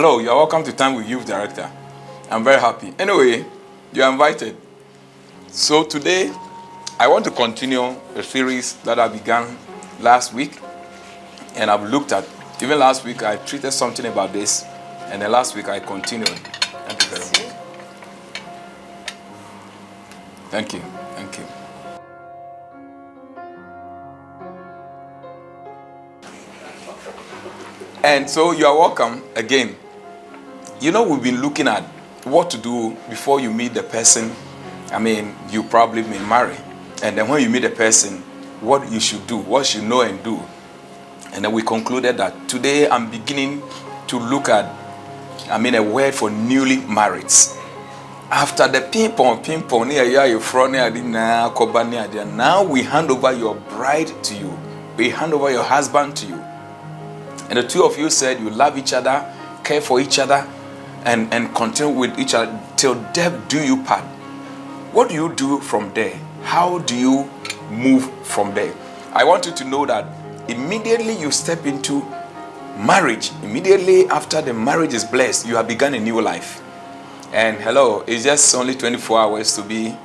Hello, you're welcome to Time with Youth Director. I'm very happy. Anyway, you're invited. So today, I want to continue a series that I began last week. And I've looked at, even last week I treated something about this. And then last week I continued. Thank you very much. Thank you. Thank you. And so you are welcome again. You know, we've been looking at what to do before you meet the person. I mean, you probably may marry. And then when you meet the person, what you should do, what you know and do. And then we concluded that today I'm beginning to look at, a word for newly married. After the ping-pong, now we hand over your bride to you. We hand over your husband to you. And the two of you said you love each other, care for each other, and continue with each other till death do you part. What do you do from there? How do you move from there? I want you to know that immediately you step into marriage, immediately after the marriage is blessed, you have begun a new life. And hello, it's just only 24 hours to be,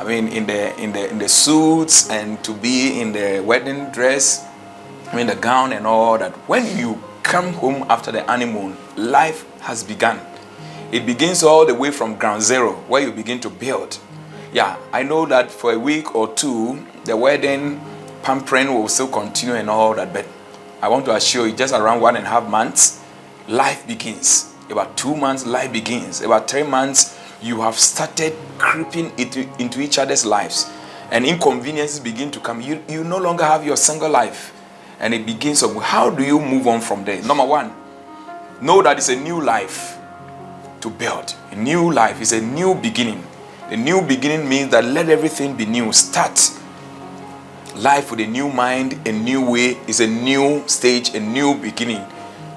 in the suits and to be in the wedding dress, the gown and all that. When you come home after the honeymoon, life has begun. It begins all the way from ground zero, where you begin to build. Yeah, I know that for a week or two, the wedding pampering will still continue and all that, but I want to assure you, just around 1.5 months, life begins. About 2 months, life begins. About 3 months, you have started creeping into each other's lives, and inconveniences begin to come. You no longer have your single life. And it begins of how do you move on from there? Number one, know that it's a new life to build. A new life is a new beginning. A new beginning means that let everything be new. Start life with a new mind, a new way. Is a new stage, a new beginning.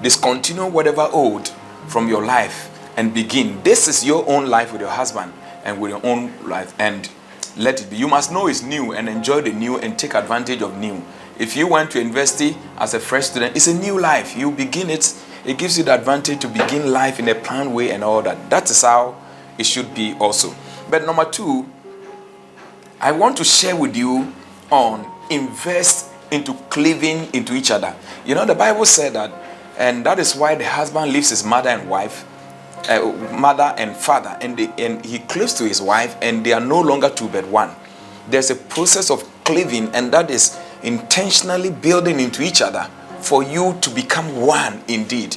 Discontinue whatever old from your life and begin. This is your own life with your husband and with your own life, and let it be. You must know it's new and enjoy the new and take advantage of new. If you went to university as a fresh student, it's a new life. You begin it. It gives you the advantage to begin life in a planned way and all that. That is how it should be also. But number two, I want to share with you on invest into cleaving into each other. You know, the Bible said that, and that is why the husband leaves his mother and father, and he cleaves to his wife, and they are no longer two but one. There's a process of cleaving, and that is intentionally building into each other for you to become one indeed.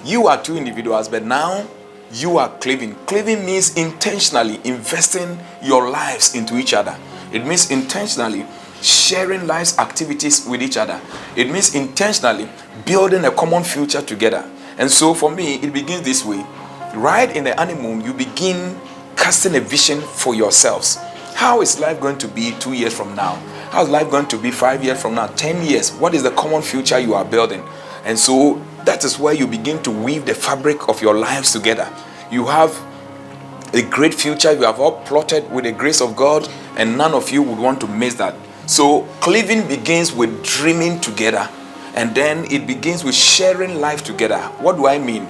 You are two individuals, but now you are cleaving. Cleaving means intentionally investing your lives into each other. It means intentionally sharing life's activities with each other. It means intentionally building a common future together. And so for me, it begins this way. Right in the honeymoon, you begin casting a vision for yourselves. How is life going to be 2 years from now? How is life going to be 5 years from now, 10 years? What is the common future you are building? And so that is where you begin to weave the fabric of your lives together. You have a great future. You have all plotted with the grace of God, and none of you would want to miss that. So cleaving begins with dreaming together, and then it begins with sharing life together. What do I mean?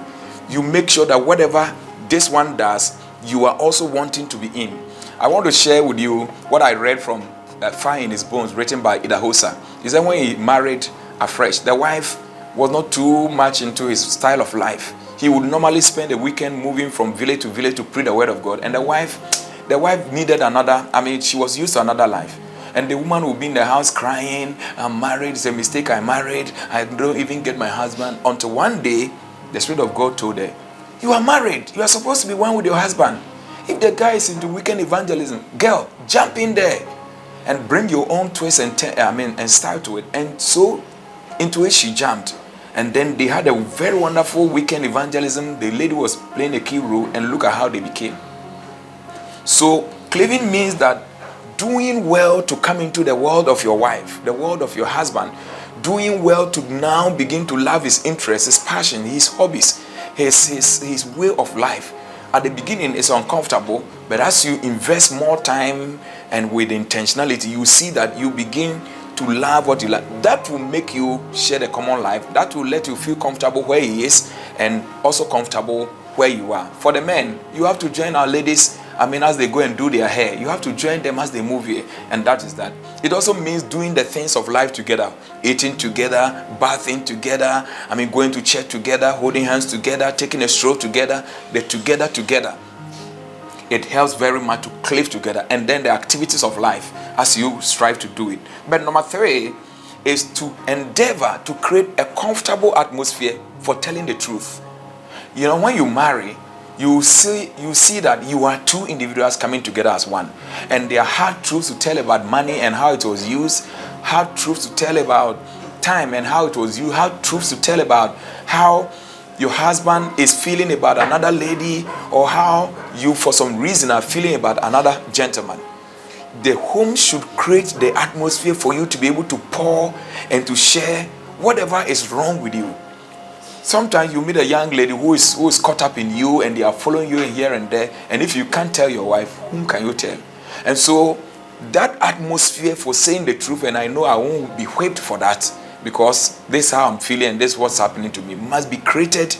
You make sure that whatever this one does, you are also wanting to be in. I want to share with you what I read from Fire in His Bones, written by Idahosa. He said when he married afresh, the wife was not too much into his style of life. He would normally spend the weekend moving from village to preach the word of God. And the wife needed another, she was used to another life. And the woman would be in the house crying, I'm married, it's a mistake, I married, I don't even get my husband. Until one day, the Spirit of God told her, you are married, you are supposed to be one with your husband. If the guy is into weekend evangelism, girl, jump in there and bring your own twist and style to it. And so into it she jumped. And then they had a very wonderful weekend evangelism. The lady was playing a key role, and look at how they became. So cleaving means that doing well to come into the world of your wife, the world of your husband, doing well to now begin to love his interests, his passion, his hobbies, his way of life. At the beginning, it's uncomfortable, but as you invest more time and with intentionality, you see that you begin to love what you like. That will make you share the common life. That will let you feel comfortable where he is, and also comfortable where you are. For the men, you have to join our ladies, as they go and do their hair. You have to join them as they move here, and that is that. It also means doing the things of life together, eating together, bathing together, going to church together, holding hands together, taking a stroll together, the together. It helps very much to cleave together, and then the activities of life as you strive to do it. But number 3 is to endeavor to create a comfortable atmosphere for telling the truth. When you marry, you see that you are two individuals coming together as one, and there are hard truths to tell about money and how it was used, hard truths to tell about time and how it was used, hard truths to tell about how your husband is feeling about another lady, or how you for some reason are feeling about another gentleman. The home should create the atmosphere for you to be able to pour and to share whatever is wrong with you. Sometimes you meet a young lady who is caught up in you, and they are following you here and there, and if you can't tell your wife, whom can you tell? And so that atmosphere for saying the truth, and I know I won't be whipped for that, because this is how I'm feeling and this is what's happening to me, must be created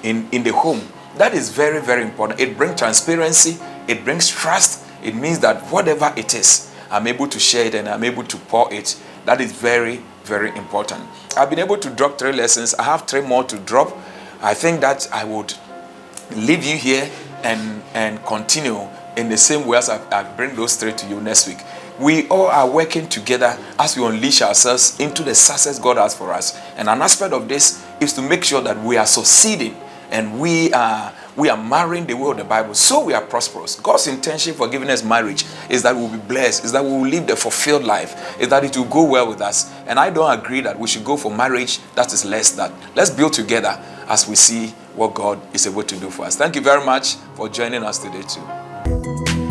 in the home. That is very, very important. It brings transparency, it brings trust. It means that whatever it is, I'm able to share it and I'm able to pour it. That is very, very important. I've been able to drop 3 lessons. I have 3 more to drop. I think that I would leave you here and continue in the same way as I bring those 3 to you next week. We all are working together as we unleash ourselves into the success God has for us. And an aspect of this is to make sure that we are succeeding and we are marrying the way of the Bible, so we are prosperous. God's intention for giving us marriage is that we'll be blessed, is that we will live the fulfilled life, is that it will go well with us. And I don't agree that we should go for marriage that is less than. Let's build together as we see what God is able to do for us. Thank you very much for joining us today too.